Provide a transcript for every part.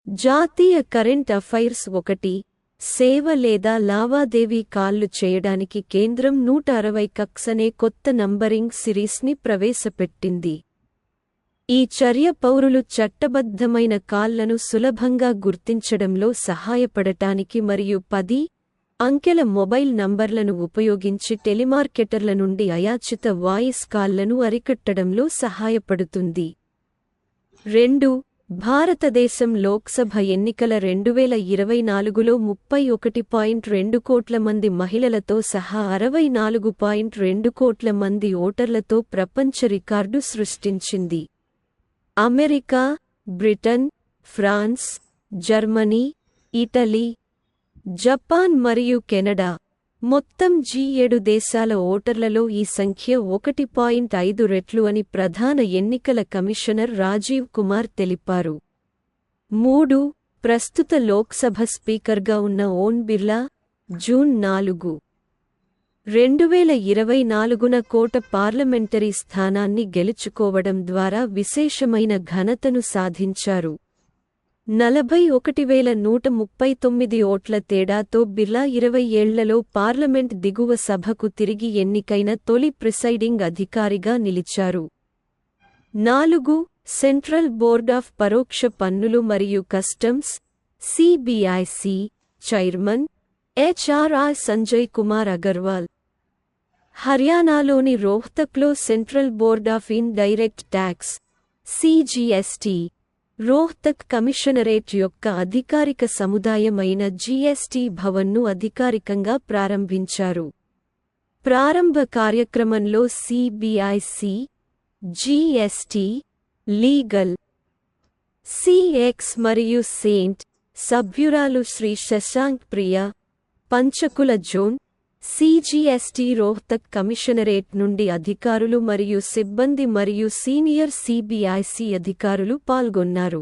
జాతీయ current affairs 1 సేవ లేదా లావాదేవీ కాల్లు చేయడానికి కేంద్రం 160 కక్స్ అనే కొత్త నంబరింగ్ సిరీస్ని ప్రవేశపెట్టింది. ఈ చర్య పౌరులు చట్టబద్ధమైన కాల్లను సులభంగా గుర్తించడంలో సహాయపడటానికి మరియు 10 అంకెల మొబైల్ నంబర్లను ఉపయోగించి టెలిమార్కెటర్ల నుండి అయాచిత వాయిస్ కాల్లను అరికట్టడంలో సహాయపడుతుంది. 2. భారతదేశం లోక్సభ ఎన్నికల 2024లో 31.2 కోట్ల మంది మహిళలతో సహా 64.2 కోట్ల మంది ఓటర్లతో ప్రపంచ రికార్డు సృష్టించింది. America, Britain, France, Germany, Italy, Japan మరియు కెనడా మొత్తం G7 దేశాల ఓటర్లలో ఈ సంఖ్య 1.5 రెట్లు అని ప్రధాన ఎన్నికల కమిషనర్ రాజీవ్ కుమార్ తెలిపారు. 3. ప్రస్తుత లోక్సభ స్పీకర్గా ఉన్న ఓం బిర్లా జూన్ 4, 2024న కోట పార్లమెంటరీ స్థానాన్ని గెలుచుకోవడం ద్వారా విశేషమైన ఘనతను సాధించారు. 41,139 ఓట్ల తేడాతో బిర్లా 20 ఏళ్లలో పార్లమెంట్ దిగువ సభకు తిరిగి ఎన్నికైన తొలి ప్రిసైడింగ్ అధికారిగా నిలిచారు. 4. సెంట్రల్ బోర్డ్ ఆఫ్ పరోక్ష పన్నులు మరియు కస్టమ్స్ (సిబిఐసి) చైర్మన్ హెచ్ఆర్ఆర్ సంజయ్ కుమార్ అగర్వాల్ హర్యానాలోని రోహ్తక్లో central board of indirect tax (CGST) Rohtak commissionerate యొక్క అధికారిక సముదాయం అయిన జీఎస్టీ భవన్ను అధికారికంగా ప్రారంభించారు. ప్రారంభ కార్యక్రమంలో సిబిఐసి, జీఎస్టీ, లీగల్, సిఎక్స్ మరియు సెయింట్ సభ్యురాలు Shri Shashank Priya, Panchkula zone, CGST Rohtak commissionerate నుండి అధికారులు మరియు సిబ్బంది మరియు సీనియర్ సిబిఐసి అధికారులు పాల్గొన్నారు.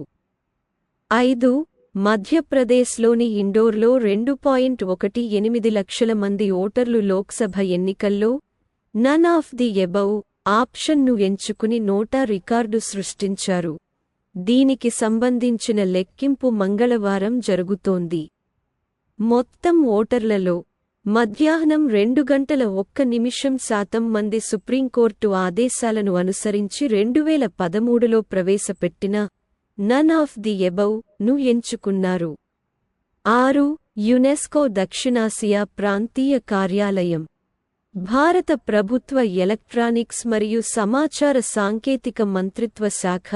5. మధ్యప్రదేశ్లోని ఇండోర్లో 2.18 లక్షల మంది ఓటర్లు లోక్సభ ఎన్నికల్లో నన్ ఆఫ్ ది ఎబవ్ ఆప్షన్ను ఎంచుకుని నోటా రికార్డు సృష్టించారు. దీనికి సంబంధించిన లెక్కింపు మంగళవారం జరుగుతోంది. మొత్తం ఓటర్లలో మధ్యాహ్నం 2:01 మంది సుప్రీంకోర్టు ఆదేశాలను అనుసరించి 2013లో ప్రవేశపెట్టిన నన్ ఆఫ్ ది ఎబవ్ ను ఎంచుకున్నారు. 6. యునెస్కో దక్షిణాసియా ప్రాంతీయ కార్యాలయం భారత ప్రభుత్వ ఎలక్ట్రానిక్స్ మరియు సమాచార సాంకేతిక మంత్రిత్వ శాఖ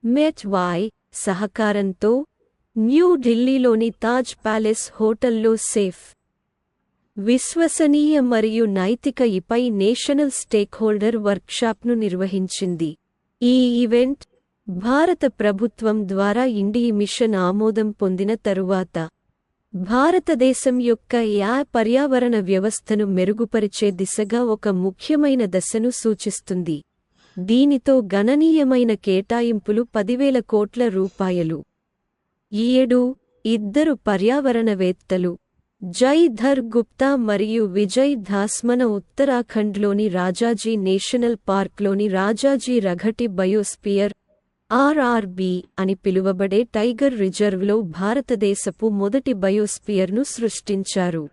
(MET-Y) సహకారంతో న్యూఢిల్లీలోని తాజ్ ప్యాలెస్ హోటల్లో సేఫ్, విశ్వసనీయ మరియు నైతిక ఇపై నేషనల్ స్టేక్హోల్డర్ వర్క్షాప్ను నిర్వహించింది. ఈ ఈవెంట్ భారత ప్రభుత్వం ద్వారా ఇండియా మిషన్ ఆమోదం పొందిన తరువాత భారతదేశం యొక్క పర్యావరణ వ్యవస్థను మెరుగుపరిచే దిశగా ఒక ముఖ్యమైన దశను సూచిస్తుంది. దీనితో గణనీయమైన కేటాయింపులు 10,000 కోట్ల రూపాయలు. 7. ఇద్దరు పర్యావరణవేత్తలు జై ధర్ గుప్తా మరియు విజయ్ ధాస్మన ఉత్తరాఖండ్లోని రాజాజీ నేషనల్ పార్క్లోని రాజాజీ రఘటి బయోస్పియర్ (ఆర్ఆర్బి) అని పిలువబడే టైగర్ రిజర్వ్లో భారతదేశపు మొదటి బయోస్పియర్ను సృష్టించారు.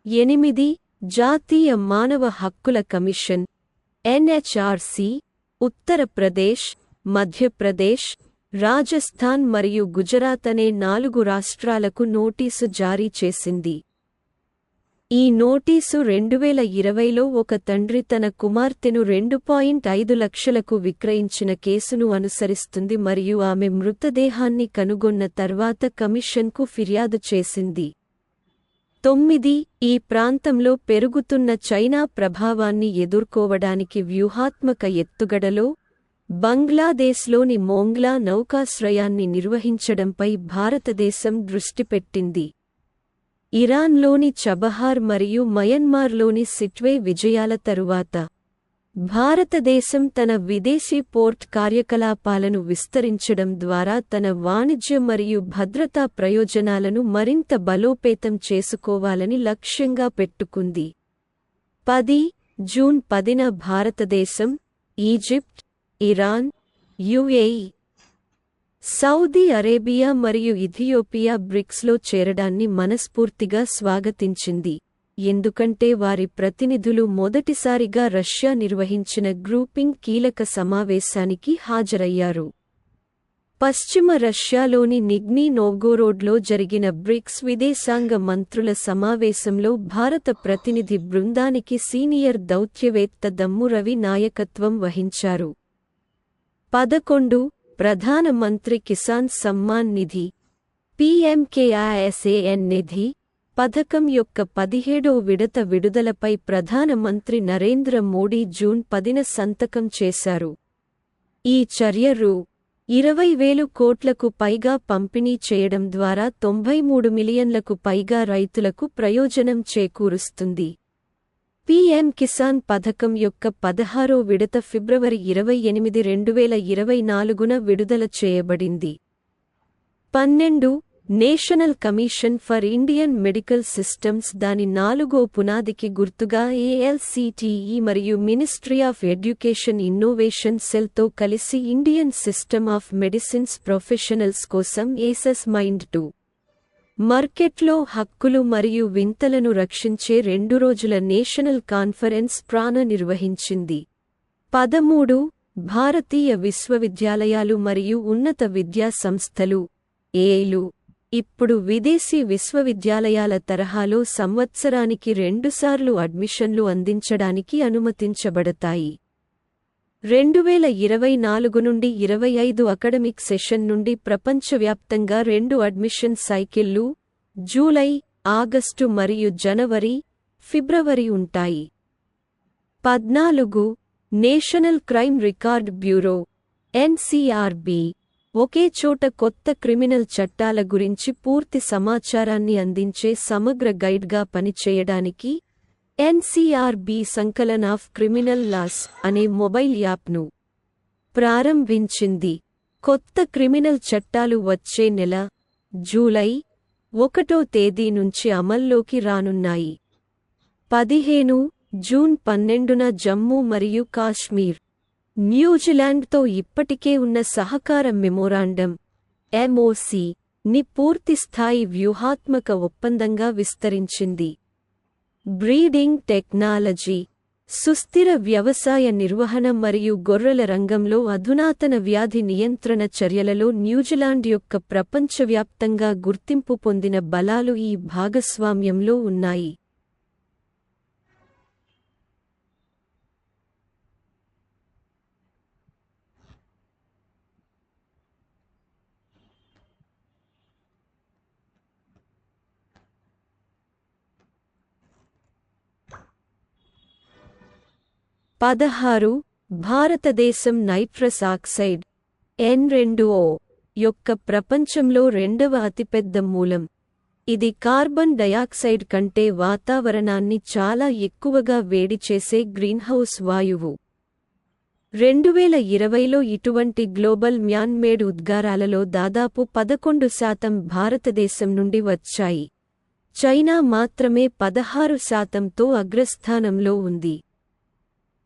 8. జాతీయ మానవ హక్కుల కమిషన్ (ఎన్హెచ్ఆర్సి) ఉత్తరప్రదేశ్, మధ్యప్రదేశ్, రాజస్థాన్ మరియు గుజరాత్ అనే 4 రాష్ట్రాలకు నోటీసు జారీ చేసింది. ఈ నోటీసు 2020లో ఒక తండ్రి తన కుమార్తెను 2.5 లక్షలకు విక్రయించిన కేసును అనుసరిస్తుంది మరియు ఆమె మృతదేహాన్ని కనుగొన్న తర్వాత కమిషన్కు ఫిర్యాదు చేసింది. 9. ఈ ప్రాంతంలో పెరుగుతున్న చైనా ప్రభావాన్ని ఎదుర్కోవడానికి వ్యూహాత్మక ఎత్తుగడలో బంగ్లాదేశ్లోని మోంగ్లా నౌకాశ్రయాన్ని నిర్వహించడంపై భారతదేశం దృష్టిపెట్టింది. ఇరాన్లోని చబహార్ మరియు మయన్మార్లోని సిట్వే విజయాల తరువాత భారతదేశం తన విదేశీ పోర్ట్ కార్యకలాపాలను విస్తరించడం ద్వారా తన వాణిజ్య మరియు భద్రతా ప్రయోజనాలను మరింత బలోపేతం చేసుకోవాలని లక్ష్యంగా పెట్టుకుంది. 10. జూన్ 10న భారతదేశం, Egypt, Iran, UAE, Saudi Arabia మరియు ఇథియోపియా బ్రిక్స్లో చేరడాన్ని మనస్ఫూర్తిగా స్వాగతించింది, ఎందుకంటే వారి ప్రతినిధులు మొదటిసారిగా రష్యా నిర్వహించిన గ్రూపింగ్ కీలక సమావేశానికి హాజరయ్యారు. పశ్చిమ రష్యాలోని నిజ్నీ నోవ్గోరోడ్లో జరిగిన బ్రిక్స్ విదేశాంగ మంత్రుల సమావేశంలో భారత ప్రతినిధి బృందానికి సీనియర్ దౌత్యవేత్త దమ్ము రవి నాయకత్వం వహించారు. 11 ప్రధాన మంత్రి కిసాన్ సమ్మాన్ నిధి పీఎంకేఐఎస్ఏఎన్ నిధి పథకం యొక్క 17వ విడత విడుదలపై ప్రధాన మంత్రి నరేంద్ర మోడీ జూన్ 10న సంతకం చేశారు. ఈ చర్య రూ. 20,000 కోట్లకు పైగా పంపిణీ చేయడం ద్వారా 93 మిలియన్లకు పైగా రైతులకు ప్రయోజనం చేకూరుస్తుంది. పీఎం కిసాన్ పథకం యొక్క 16వ విడత ఫిబ్రవరి 28, 2024న విడుదల చేయబడింది. 12 national commission for Indian medical systems దాని 4వ పునాదికి గుర్తుగా ఏఎల్సీటీఈ మరియు మినిస్ట్రీ ఆఫ్ ఎడ్యుకేషన్ ఇన్నోవేషన్ సెల్తో కలిసి Indian system of medicines professionals కోసం ఏసెస్ మైండ్ 2 మార్కెట్లో హక్కులు మరియు వింతలను రక్షించే 2 రోజుల నేషనల్ కాన్ఫరెన్స్ ప్రాణ నిర్వహించింది. 13 భారతీయ విశ్వవిద్యాలయాలు మరియు ఉన్నత విద్యా సంస్థలు ఏఐలు ఇప్పుడు విదేశీ విశ్వవిద్యాలయాల తరహాలో సంవత్సరానికి 2 సార్లు అడ్మిషన్లు అందించడానికి అనుమతించబడతాయి. 2024 నుండి 25 అకాడమిక్ సెషన్ నుండి ప్రపంచవ్యాప్తంగా 2 అడ్మిషన్ సైకిళ్లు జూలై, ఆగస్టు మరియు జనవరి, ఫిబ్రవరి ఉంటాయి. 14 national crime record bureau NCRB ఒకే చోట కొత్త క్రిమినల్ చట్టాల గురించి పూర్తి సమాచారాన్ని అందించే సమగ్ర గైడ్గా పనిచేయడానికి NCRB Sankalan of criminal laws అనే మొబైల్ యాప్ను ప్రారంభించింది. కొత్త క్రిమినల్ చట్టాలు వచ్చే నెల జూలై 1వ తేదీ నుంచి అమల్లోకి రానున్నాయి. 15 జూన్ 12న జమ్మూ మరియు కాశ్మీర్ న్యూజిలాండ్తో ఇప్పటికే ఉన్న సహకార మెమోరాండం ఎంఓసీ ని పూర్తిస్థాయి వ్యూహాత్మక ఒప్పందంగా విస్తరించింది. బ్రీడింగ్ టెక్నాలజీ, సుస్థిర వ్యవసాయ నిర్వహణ మరియు గొర్రెల రంగంలో అధునాతన వ్యాధి నియంత్రణ చర్యలలో న్యూజిలాండ్ యొక్క ప్రపంచవ్యాప్తంగా గుర్తింపు పొందిన బలాలు ఈ భాగస్వామ్యంలో ఉన్నాయి. భారతదేశం నైట్రస్ ఆక్సైడ్ N2O యొక్క ప్రపంచంలో 2వ అతిపెద్ద మూలం. ఇది కార్బన్ డయాక్సైడ్ కంటే వాతావరణాన్ని చాలా ఎక్కువగా వేడి చేసే గ్రీన్హౌస్ వాయువు. 2020లో ఇటువంటి గ్లోబల్ మ్యాన్-మేడ్ ఉద్గారాలలో దాదాపు 11% భారతదేశం నుండి వచ్చాయి. చైనా మాత్రమే 16%తో అగ్రస్థానంలో ఉంది.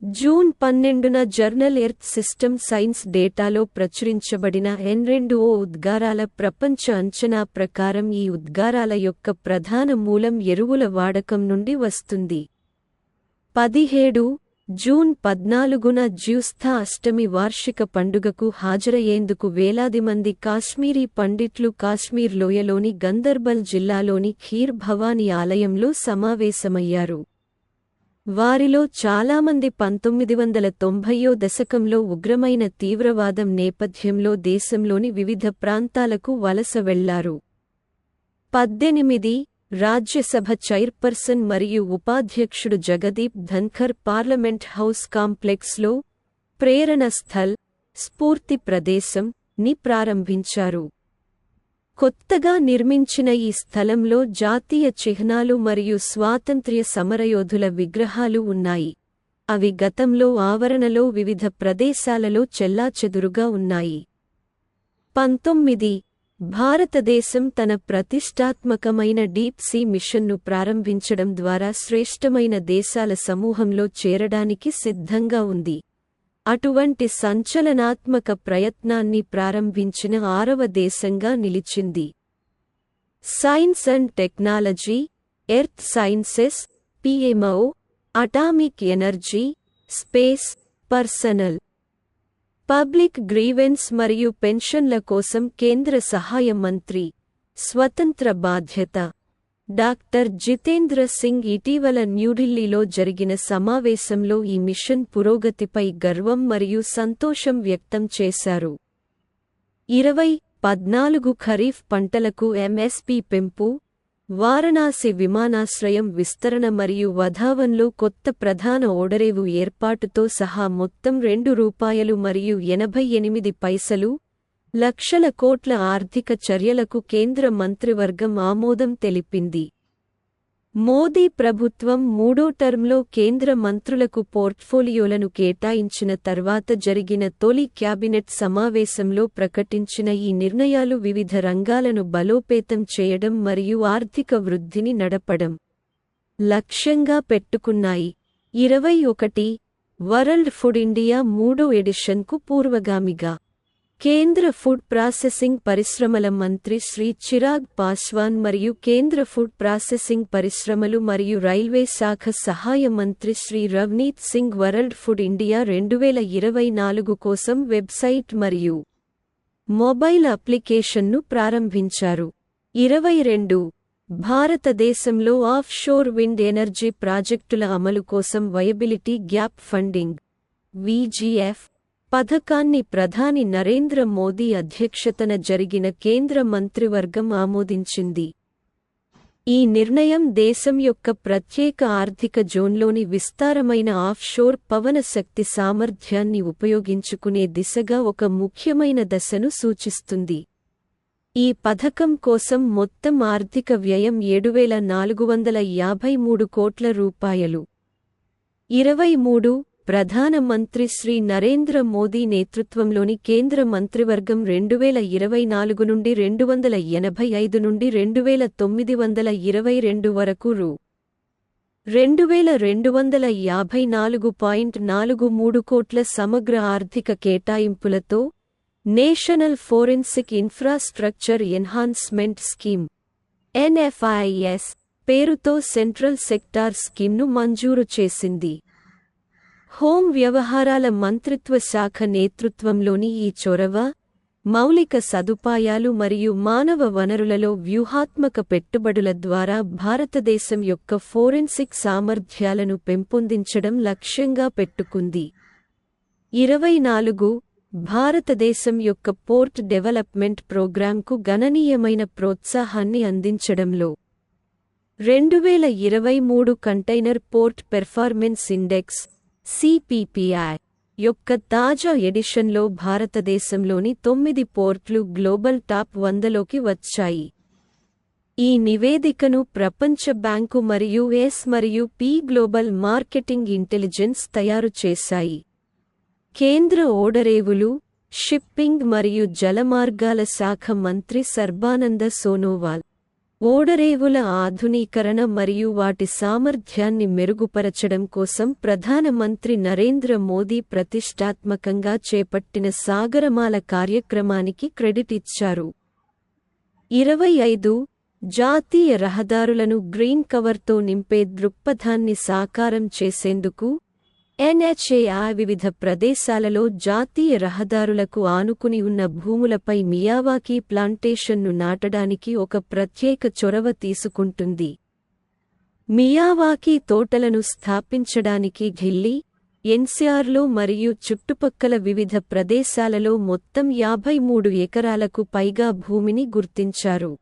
జూన్ 12న జర్నల్ ఎర్త్ సిస్టమ్ సైన్స్ డేటాలో ప్రచురించబడిన N2O ఉద్గారాల ప్రపంచ అంచనా ప్రకారం ఈ ఉద్గారాల యొక్క ప్రధాన మూలం ఎరువుల వాడకం నుండి వస్తుంది. 17 జూన్ 14న జ్యూస్థా అష్టమి వార్షిక పండుగకు హాజరయ్యేందుకు వేలాది మంది కాశ్మీరీ పండిట్లు కాశ్మీర్ లోయలోని గందర్బల్ జిల్లాలోని ఖీర్ భవానీ ఆలయంలో సమావేశమయ్యారు. వారిలో చాలామంది 1990వ దశకంలో ఉగ్రమైన తీవ్రవాదం నేపథ్యంలో దేశంలోని వివిధ ప్రాంతాలకు వలస వెళ్లారు. 18 రాజ్యసభ చైర్పర్సన్ మరియు ఉపాధ్యక్షుడు జగదీప్ ధన్ఖర్ పార్లమెంట్ హౌస్ కాంప్లెక్స్లో ప్రేరణ స్థల్, స్ఫూర్తి ప్రదేశం ని ప్రారంభించారు. కొత్తగా నిర్మించిన ఈ స్థలంలో జాతీయ చిహ్నాలు మరియు స్వాతంత్ర్య సమరయోధుల విగ్రహాలు ఉన్నాయి. అవి గతంలో ఆవరణలో వివిధ ప్రదేశాలలో చెల్లాచెదురుగా ఉన్నాయి. 19 భారతదేశం తన ప్రతిష్టాత్మకమైన డీప్ సీ మిషన్ను ప్రారంభించడం ద్వారా శ్రేష్టమైన దేశాల సమూహంలో చేరడానికి సిద్ధంగా ఉంది. అటువంటి సంచలనాత్మక ప్రయత్నాన్ని ప్రారంభించిన 6వ దేశంగా నిలిచింది. Science and technology, earth sciences, PMO, atomic energy, space, personal, public grievance మరియు పెన్షన్ల కోసం కేంద్ర సహాయ మంత్రి, స్వతంత్ర బాధ్యత డాక్టర్ జితేంద్ర సింగ్ ఇటీవల న్యూఢిల్లీలో జరిగిన సమావేశంలో ఈ మిషన్ పురోగతిపై గర్వం మరియు సంతోషం వ్యక్తం చేశారు. 2014 ఖరీఫ్ పంటలకు ఎంఎస్పీ పెంపు, వారణాసి విమానాశ్రయం విస్తరణ మరియు వధావన్లో కొత్త ప్రధాన ఓడరేవు ఏర్పాటుతో సహా మొత్తం ₹2.88 లక్షల కోట్ల ఆర్థిక చర్యలకు కేంద్ర మంత్రివర్గం ఆమోదం తెలిపింది. మోదీ ప్రభుత్వం మూడో టర్మ్లో కేంద్ర మంత్రులకు పోర్ట్ఫోలియోలను కేటాయించిన తర్వాత జరిగిన తొలి క్యాబినెట్ సమావేశంలో ప్రకటించిన ఈ నిర్ణయాలు వివిధ రంగాలను బలోపేతం చేయడం మరియు ఆర్థిక వృద్ధిని నడపడం లక్ష్యంగా పెట్టుకున్నాయి. 21 వరల్డ్ ఫుడ్ ఇండియా 3వ ఎడిషన్కు పూర్వగామిగా కేంద్ర ఫుడ్ ప్రాసెసింగ్ పరిశ్రమల మంత్రి శ్రీ చిరాగ్ పాస్వాన్ మరియు కేంద్ర ఫుడ్ ప్రాసెసింగ్ పరిశ్రమలు మరియు రైల్వే శాఖ సహాయ మంత్రి Shri Ravneet Singh world food India 2024 కోసం వెబ్సైట్ మరియు మొబైల్ అప్లికేషన్ను ప్రారంభించారు. 22 భారతదేశంలో ఆఫ్ షోర్ విండ్ ఎనర్జీ ప్రాజెక్టుల అమలు కోసం వయబిలిటీ గ్యాప్ ఫండింగ్ (VGF) పథకాన్ని ప్రధాని నరేంద్ర మోదీ అధ్యక్షతన జరిగిన కేంద్ర మంత్రివర్గం ఆమోదించింది. ఈ నిర్ణయం దేశం యొక్క ప్రత్యేక ఆర్థిక జోన్లోని విస్తారమైన ఆఫ్షోర్ పవన శక్తి సామర్థ్యాన్ని ఉపయోగించుకునే దిశగా ఒక ముఖ్యమైన దశను సూచిస్తుంది. ఈ పథకం కోసం మొత్తం ఆర్థిక వ్యయం ₹7,453 కోట్ల. 23 ప్రధాన మంత్రి శ్రీ నరేంద్ర మోదీ నేతృత్వంలోని కేంద్ర మంత్రివర్గం 2024 నుండి 285 నుండి 2922 వరకు ₹2,254.43 కోట్ల సమగ్ర ఆర్థిక కేటాయింపులతో national forensic infrastructure enhancement scheme (NFIS) పేరుతో సెంట్రల్ సెక్టార్ స్కీమ్ను మంజూరు చేసింది. హోం వ్యవహారాల మంత్రిత్వ శాఖ నేతృత్వంలోని ఈ చొరవ, మౌలిక సదుపాయాలు మరియు మానవ వనరులలో వ్యూహాత్మక పెట్టుబడుల ద్వారా భారతదేశం యొక్క ఫోరెన్సిక్ సామర్థ్యాలను పెంపొందించడం లక్ష్యంగా పెట్టుకుంది. 24 భారతదేశం యొక్క పోర్ట్ డెవలప్మెంట్ ప్రోగ్రాంకు గణనీయమైన ప్రోత్సాహాన్ని అందించడంలో 2023 container port performance index (CPPI) యొక్క తాజా ఎడిషన్లో భారతదేశంలోని 9 పోర్ట్లు గ్లోబల్ టాప్ 100లోకి వచ్చాయి. ఈ నివేదికను ప్రపంచ బ్యాంకు మరియు S&P గ్లోబల్ మార్కెటింగ్ ఇంటెలిజెన్స్ తయారు చేశాయి. కేంద్ర ఓడరేవులు, షిప్పింగ్ మరియు జలమార్గాల శాఖ మంత్రి సర్బానంద సోనోవాల్ ఓడరేవుల ఆధునీకరణ మరియు వాటి సామర్థ్యాన్ని మెరుగుపరచడం కోసం ప్రధానమంత్రి నరేంద్ర మోదీ ప్రతిష్టాత్మకంగా చేపట్టిన సాగరమాల కార్యక్రమానికి క్రెడిట్ ఇచ్చారు. 25 జాతీయ రహదారులను గ్రీన్ కవర్తో నింపే దృక్పథాన్ని సాకారం చేసేందుకు NHAI వివిధ ప్రదేశాలలో జాతీయ రహదారులకు ఆనుకుని ఉన్న భూములపై మియావాకీ ప్లాంటేషన్ను నాటడానికి ఒక ప్రత్యేక చొరవ తీసుకుంటుంది. మియావాకీ తోటలను స్థాపించడానికి ఢిల్లీ, NCRలో మరియు చుట్టుపక్కల వివిధ ప్రదేశాలలో మొత్తం 53 ఎకరాలకు పైగా భూమిని గుర్తించారు.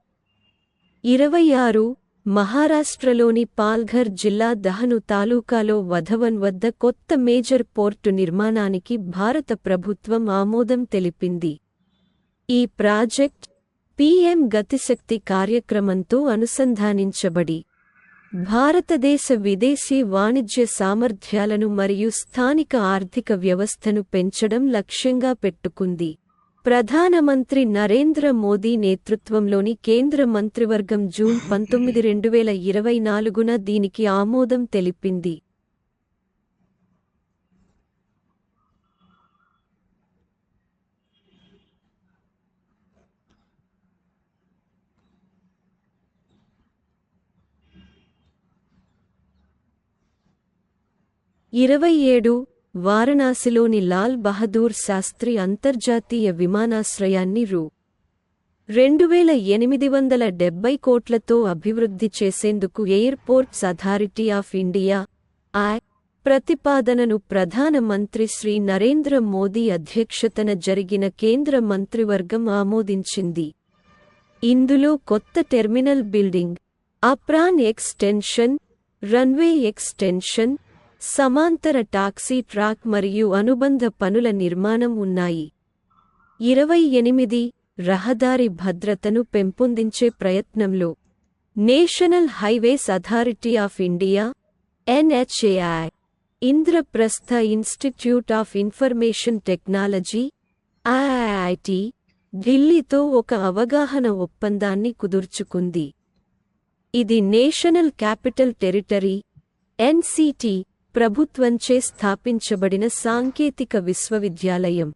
26 మహారాష్ట్రలోని పాల్ఘర్ జిల్లా దహను తాలూకాలో వధవన్ వద్ద కొత్త మేజర్ పోర్టు నిర్మాణానికి భారత ప్రభుత్వం ఆమోదం తెలిపింది. ఈ ప్రాజెక్ట్ PM గతిశక్తి కార్యక్రమంతో అనుసంధానించబడి భారతదేశ విదేశీ వాణిజ్య సామర్థ్యాలను మరియు స్థానిక ఆర్థిక వ్యవస్థను పెంచడం లక్ష్యంగా పెట్టుకుంది. ప్రధానమంత్రి నరేంద్ర మోదీ నేతృత్వంలోని కేంద్ర మంత్రివర్గం జూన్ 19, 2024న దీనికి ఆమోదం తెలిపింది. 27 వారణాసిలోని లాల్ బహదూర్ శాస్త్రి అంతర్జాతీయ విమానాశ్రయాన్ని రూ. 2870 కోట్లతో అభివృద్ధి చేసేందుకు ఎయిర్పోర్ట్స్ అథారిటీ ఆఫ్ ఇండియా ప్రతిపాదనను ప్రధాన మంత్రి శ్రీ నరేంద్ర మోదీ అధ్యక్షతన జరిగిన కేంద్ర మంత్రివర్గం ఆమోదించింది. ఇందులో కొత్త terminal building, apron extension, runway extension, సమాంతర టాక్సీ ట్రాక్ మరియు అనుబంధ పనుల నిర్మాణం ఉన్నాయి. 28 రహదారి భద్రతను పెంపొందించే ప్రయత్నంలో national highways authority of India NHAI, Indraprastha institute of information technology IIT, ఢిల్లీతో ఒక అవగాహన ఒప్పందాన్ని కుదుర్చుకుంది. ఇది నేషనల్ క్యాపిటల్ టెరిటరీ NCT ప్రభుత్వంచే స్థాపించబడిన సాంకేతిక విశ్వవిద్యాలయం.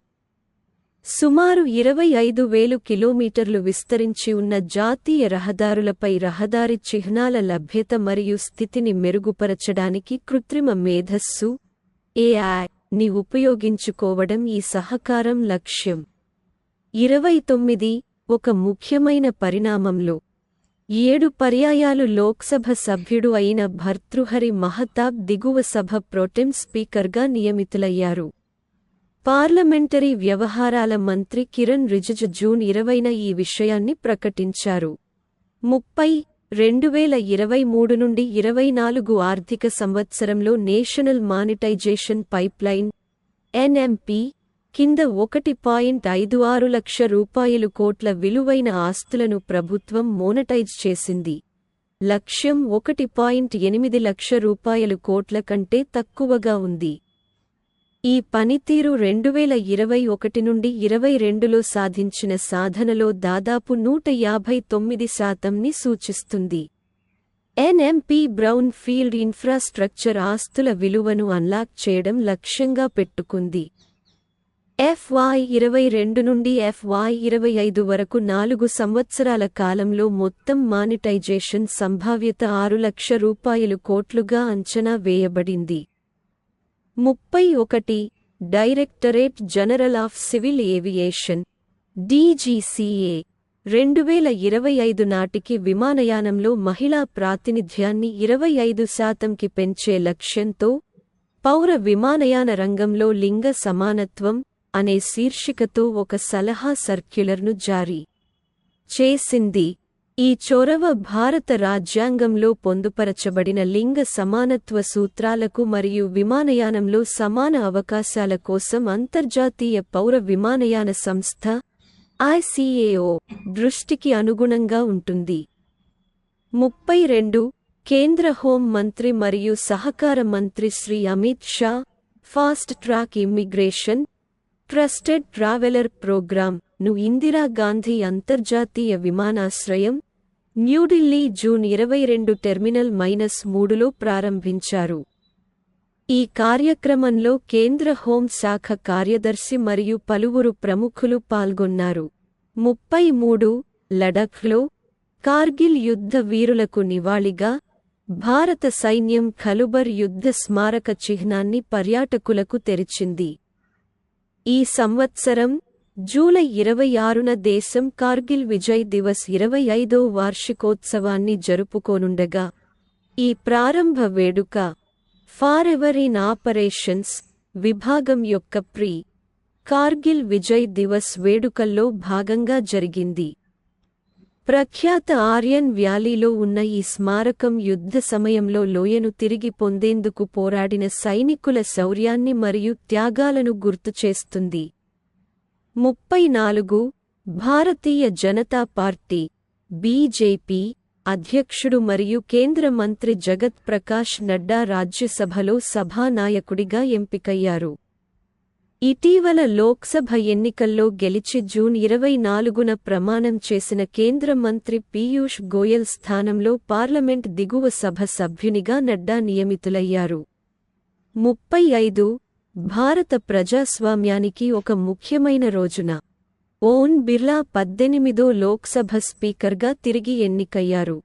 సుమారు 25,000 కిలోమీటర్లు విస్తరించి ఉన్న జాతీయ రహదారులపై రహదారి చిహ్నాల లభ్యత మరియు స్థితిని మెరుగుపరచడానికి కృత్రిమ మేధస్సు AI ని ఉపయోగించుకోవడం ఈ సహకారం లక్ష్యం. 29 ఒక ముఖ్యమైన పరిణామంలో 7 పర్యాయాలు లోక్సభ సభ్యుడు అయిన భర్తృహరి మహతాబ్ దిగువ సభ ప్రోటెం స్పీకర్గా నియమితులయ్యారు. పార్లమెంటరీ వ్యవహారాల మంత్రి కిరణ్ రిజిజు జూన్ 20న ఈ విషయాన్ని ప్రకటించారు. 2023 నుండి 24 ఆర్థిక సంవత్సరంలో నేషనల్ మానిటైజేషన్ పైప్లైన్ NMP కింద 1.56 లక్ష కోట్ల విలువైన ఆస్తులను ప్రభుత్వం మోనటైజ్ చేసింది. లక్ష్యం 1.8 లక్ష కోట్ల కంటే తక్కువగా ఉంది. ఈ పనితీరు 2021 నుండి 22లో సాధించిన సాధనలో దాదాపు 159%ని సూచిస్తుంది. NMP బ్రౌన్ ఫీల్డ్ ఇన్ఫ్రాస్ట్రక్చర్ ఆస్తుల విలువను అన్లాక్ చేయడం లక్ష్యంగా పెట్టుకుంది. FY22 నుండి FY25 వరకు 4 సంవత్సరాల కాలంలో మొత్తం మానిటైజేషన్ సంభావ్యత 6 లక్ష కోట్లుగా అంచనా వేయబడింది. 31 directorate general of civil aviation DGCA 2025 నాటికి విమానయానంలో మహిళా ప్రాతినిధ్యాన్ని 25%కి పెంచే లక్ష్యంతో పౌర విమానయాన రంగంలో లింగ సమానత్వం అనే శీర్షికతో ఒక సలహా సర్క్యులర్ను జారీ చేసింది. ఈ చొరవ భారత రాజ్యాంగంలో పొందుపరచబడిన లింగ సమానత్వ సూత్రాలకు మరియు విమానయానంలో సమాన అవకాశాల కోసం అంతర్జాతీయ పౌర విమానయాన సంస్థ ICAO దృష్టికి అనుగుణంగా ఉంటుంది. 32 కేంద్ర హోం మంత్రి మరియు సహకార మంత్రి Shri Amit Shah fast track immigration trusted traveller programme ను ఇందిరాగాంధీ అంతర్జాతీయ విమానాశ్రయం న్యూఢిల్లీ జూన్ 22 టెర్మినల్ -3లో ప్రారంభించారు. ఈ కార్యక్రమంలో కేంద్ర హోం శాఖ కార్యదర్శి మరియు పలువురు ప్రముఖులు పాల్గొన్నారు. 33 లడఖ్లో కార్గిల్ యుద్ధ వీరులకు నివాళిగా భారత సైన్యం ఖలుబర్ యుద్ధ స్మారక చిహ్నాన్ని పర్యాటకులకు తెరిచింది. ఈ సంవత్సరం జూలై 26న దేశం కార్గిల్ విజయ్ దివస్ 25వ వార్షికోత్సవాన్ని జరుపుకోనుండగా ఈ ప్రారంభ వేడుక ఫారెవర్ ఇన్ ఆపరేషన్స్ విభాగం యొక్క కార్గిల్ విజయ్ దివస్ వేడుకల్లో భాగంగా జరిగింది. ప్రఖ్యాత ఆర్యన్ వ్యాలీలో ఉన్న ఈ స్మారకం యుద్ధ సమయంలో లోయను తిరిగి పొందేందుకు పోరాడిన సైనికుల శౌర్యాన్ని మరియు త్యాగాలను గుర్తుచేస్తుంది. 34 భారతీయ జనతా పార్టీ BJP అధ్యక్షుడు మరియు కేంద్ర మంత్రి జగత్ ప్రకాష్ నడ్డా రాజ్యసభలో సభానాయకుడిగా ఎంపికయ్యారు. ఇటీవల లోక్సభ ఎన్నికల్లో గెలిచి జూన్ 24న ప్రమాణం చేసిన కేంద్ర మంత్రి పీయూష్ గోయల్ స్థానంలో పార్లమెంట్ దిగువ సభ సభ్యునిగా నడ్డా నియమితులయ్యారు. 35 భారత ప్రజాస్వామ్యానికి ఒక ముఖ్యమైన రోజున ఓం బిర్లా 18వ లోక్సభ స్పీకర్గా తిరిగి ఎన్నికయ్యారు.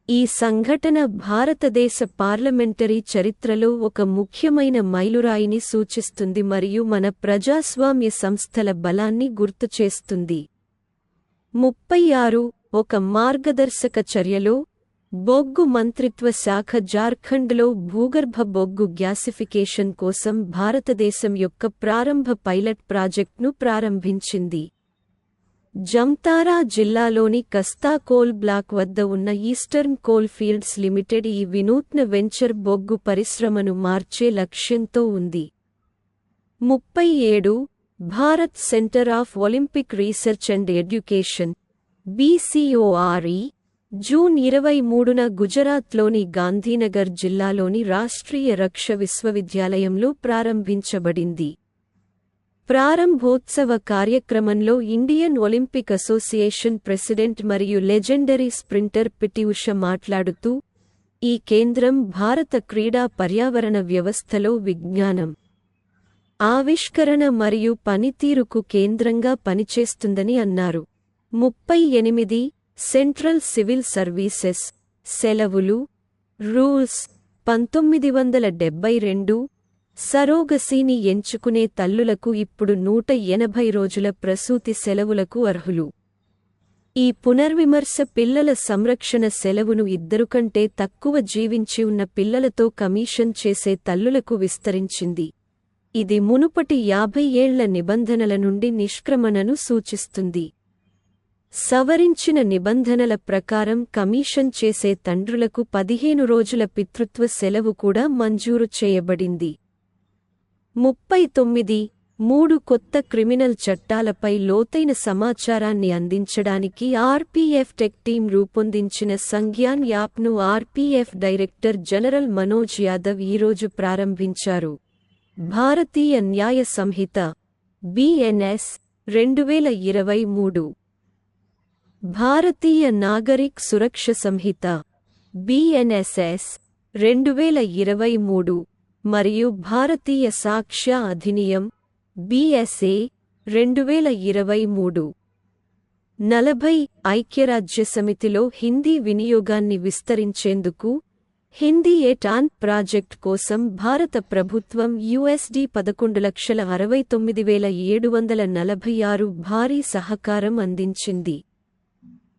ఈ సంఘటన భారతదేశ పార్లమెంటరీ చరిత్రలో ఒక ముఖ్యమైన మైలురాయిని సూచిస్తుంది మరియు మన ప్రజాస్వామ్య సంస్థల బలాన్ని గుర్తుచేస్తుంది. 36 ఒక మార్గదర్శక చర్యలో బొగ్గు మంత్రిత్వ శాఖ జార్ఖండ్లో భూగర్భ బొగ్గు గ్యాసిఫికేషన్ కోసం భారతదేశం యొక్క ప్రారంభ పైలట్ ప్రాజెక్ట్ను ప్రారంభించింది. జమ్తారా జిల్లాలోని కస్తా కోల్ బ్లాక్ వద్ద ఉన్న ఈస్టర్న్ కోల్ ఫీల్డ్స్ లిమిటెడ్ ఈ వినూత్న వెంచర్ బొగ్గు పరిశ్రమను మార్చే లక్ష్యంతో ఉంది. 37 Bharat centre of Olympic research and education BCORE June 23న గుజరాత్లోని గాంధీనగర్ జిల్లాలోని రాష్ట్రీయ రక్ష విశ్వవిద్యాలయంలో ప్రారంభించబడింది. ప్రారంభోత్సవ కార్యక్రమంలో ఇండియన్ ఒలింపిక్ అసోసియేషన్ ప్రెసిడెంట్ మరియు లెజెండరీ స్ప్రింటర్ పిటి ఉష మాట్లాడుతూ, ఈ కేంద్రం భారత క్రీడా పర్యావరణ వ్యవస్థలో విజ్ఞానం, ఆవిష్కరణ మరియు పనితీరుకు కేంద్రంగా పనిచేస్తుందని అన్నారు. 38 సెంట్రల్ సివిల్ సర్వీసెస్ సెలవులు రూల్స్ 1972 సరోగసీని ఎంచుకునే తల్లులకు ఇప్పుడు 180 రోజుల ప్రసూతి సెలవులకు అర్హులు. ఈ పునర్విమర్శ పిల్లల సంరక్షణ సెలవును 2 కంటే తక్కువ జీవించి ఉన్న పిల్లలతో కమిషన్ చేసే తల్లులకు విస్తరించింది. ఇది మునుపటి 50 ఏళ్ల నిబంధనల నుండి నిష్క్రమణను సూచిస్తుంది. సవరించిన నిబంధనల ప్రకారం కమిషన్ చేసే తండ్రులకు 15 రోజుల పితృత్వ సెలవు కూడా మంజూరు చేయబడింది. 39 కొత్త క్రిమినల్ చట్టాలపై లోతైన సమాచారాన్ని అందించడానికి ఆర్పీఎఫ్ టెక్ టీం రూపొందించిన సంజ్ఞాన్ యాప్ను RPF director general Manoj Yadav ఈరోజు ప్రారంభించారు. భారతీయ న్యాయ సంహిత BNS 2023, భారతీయ నాగరిక్ సురక్ష సంహిత BNSS 2023 మరియు భారతీయ సాక్ష్య అధినియం BSA 2023. 40 ఐక్యరాజ్యసమితిలో హిందీ వినియోగాన్ని విస్తరించేందుకు హిందీ ఎట్ ఆన్ ప్రాజెక్ట్ కోసం భారత ప్రభుత్వం $11,69,746 భారీ సహకారం అందించింది.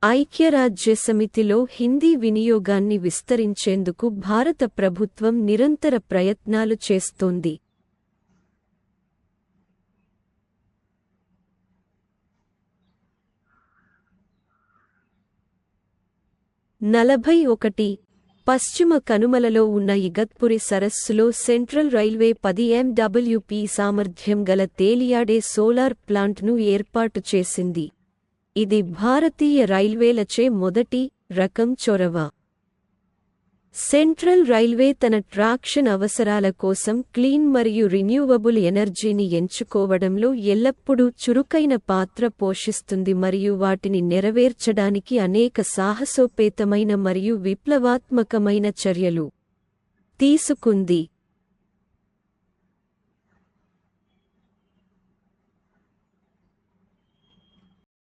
ఐక్యరాజ్యసమితిలో హిందీ వినియోగాన్ని విస్తరించేందుకు భారత ప్రభుత్వం నిరంతర ప్రయత్నాలు చేస్తోంది. పశ్చిమ కనుమలలో ఉన్న ఇగత్పురి సరస్సులో సెంట్రల్ రైల్వే 10 MWP సామర్థ్యం గల తేలియాడే సోలార్ ప్లాంట్ను ఏర్పాటు చేసింది. ఇది భారతీయ రైల్వేలచే మొదటి రకం చొరవ. సెంట్రల్ రైల్వే తన ట్రాక్షన్ అవసరాల కోసం క్లీన్ మరియు రిన్యూవబుల్ ఎనర్జీని ఎంచుకోవడంలో ఎల్లప్పుడూ చురుకైన పాత్ర పోషిస్తుంది మరియు వాటిని నెరవేర్చడానికి అనేక సాహసోపేతమైన మరియు విప్లవాత్మకమైన చర్యలు తీసుకుంది.